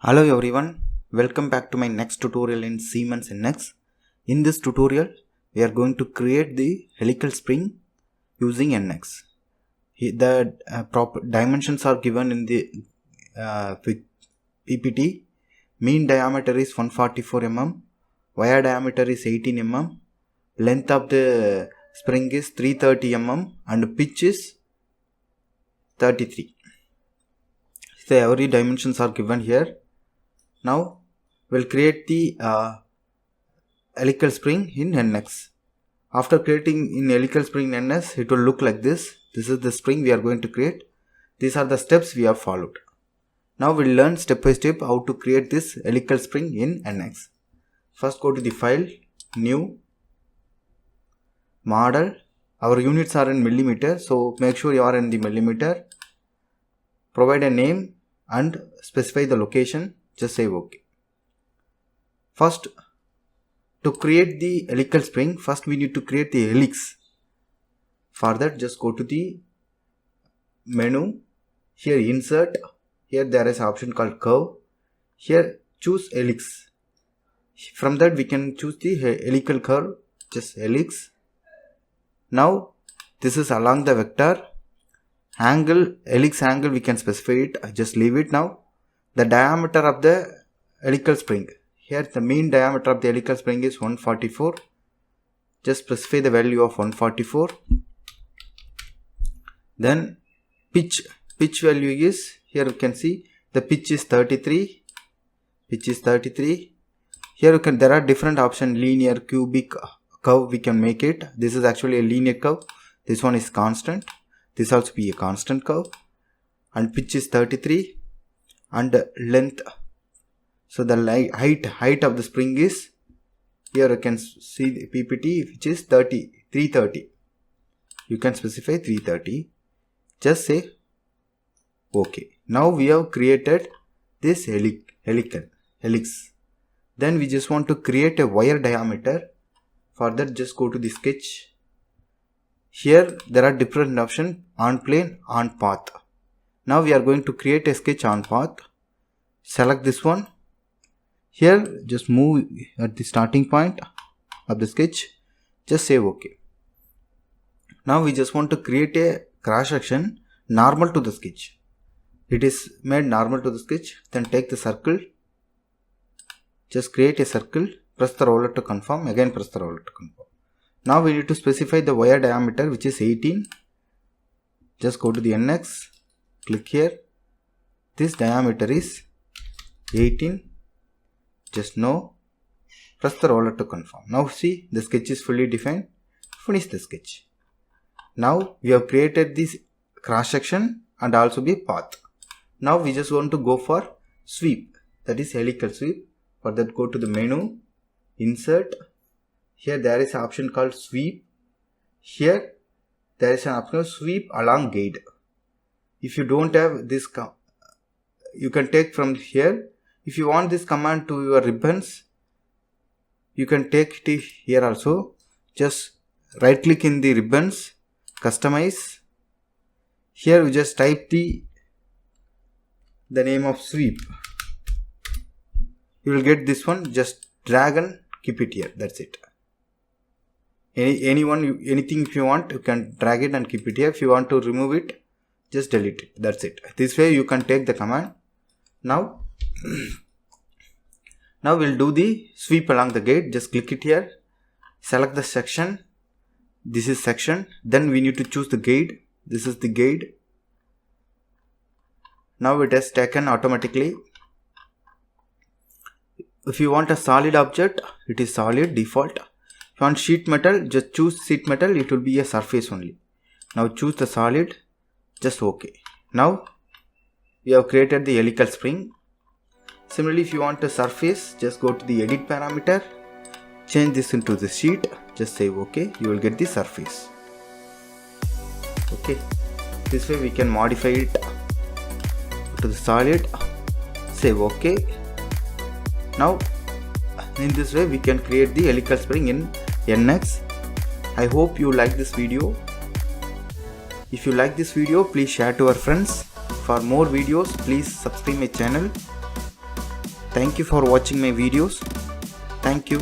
Hello everyone, welcome back to my next tutorial in Siemens NX. In this tutorial, we are going to create the helical spring using NX. The proper dimensions are given in the PPT. Mean diameter is 144 mm, wire diameter is 18 mm, length of the spring is 330 mm and pitch is 33. So every dimensions are given here. Now we'll create the helical spring in NX. After creating in helical spring in NX, it will look like this. This is the spring we are going to create. These are the steps we have followed. Now we'll learn step by step how to create this helical spring in NX. First go to the file, new, model. Our units are in millimeter, so make sure you are in the millimeter. Provide a name and specify the location. Just say OK. First, to create the helical spring, first we need to create the helix. For that, just go to the menu. Here insert. Here there is an option called curve. Here choose helix. From that we can choose the helical curve. Just helix. Now this is along the vector. Angle, helix angle we can specify it. Just leave it now. The diameter of the helical spring. Here the mean diameter of the helical spring is 144. Just specify the value of 144. Then pitch value is, here you can see the pitch is 33. Pitch is 33. Here you can, there are different options, linear, cubic, curve we can make it. This is actually a linear curve. This one is constant. This also be a constant curve. And pitch is 33. And length, so the height of the spring is, here you can see the PPT, which is 330. You can specify 330. Just say OK. Now we have created this helix. Then we just want to create a wire diameter. For that, just go to the sketch. Here there are different options: on plane, on path. Now we are going to create a sketch on path. Select this one. Here just move at the starting point of the sketch. Just say OK. Now we just want to create a cross section normal to the sketch. It is made normal to the sketch. Then take the circle. Just create a circle. Press the roller to confirm. Again press the roller to confirm. Now we need to specify the wire diameter, which is 18. Just go to the NX. Click here. This diameter is 18. Just no. Press the roller to confirm. Now see, the sketch is fully defined. Finish the sketch. Now we have created this cross section and also the path. Now we just want to go for sweep. That is helical sweep. For that, go to the menu, insert. Here there is an option called sweep. Here there is an option sweep along guide. If you don't have this, you can take from here. If you want this command to your ribbons, you can take it here also. Just right click in the ribbons, customize. Here we just type the name of sweep. You will get this one. Just drag and keep it here. That's it. Anything if you want, you can drag it and keep it here. If you want to remove it, just delete it. That's it. This way you can take the command. Now we'll do the sweep along the gate. Just click it here. Select the section. This is section. Then we need to choose the guide. This is the guide. Now it has taken automatically. If you want a solid object, it is solid default. If you want sheet metal, just choose sheet metal. It will be a surface only. Now choose the solid. Just OK. Now we have created the helical spring. Similarly, if you want a surface, just go to the edit parameter. Change this into the sheet. Just say OK. You will get the surface. OK. This way we can modify it to the solid. Say OK. Now in this way we can create the helical spring in NX. I hope you like this video. If you like this video, please share to your friends. For more videos, please subscribe my channel. Thank you for watching my videos. Thank you.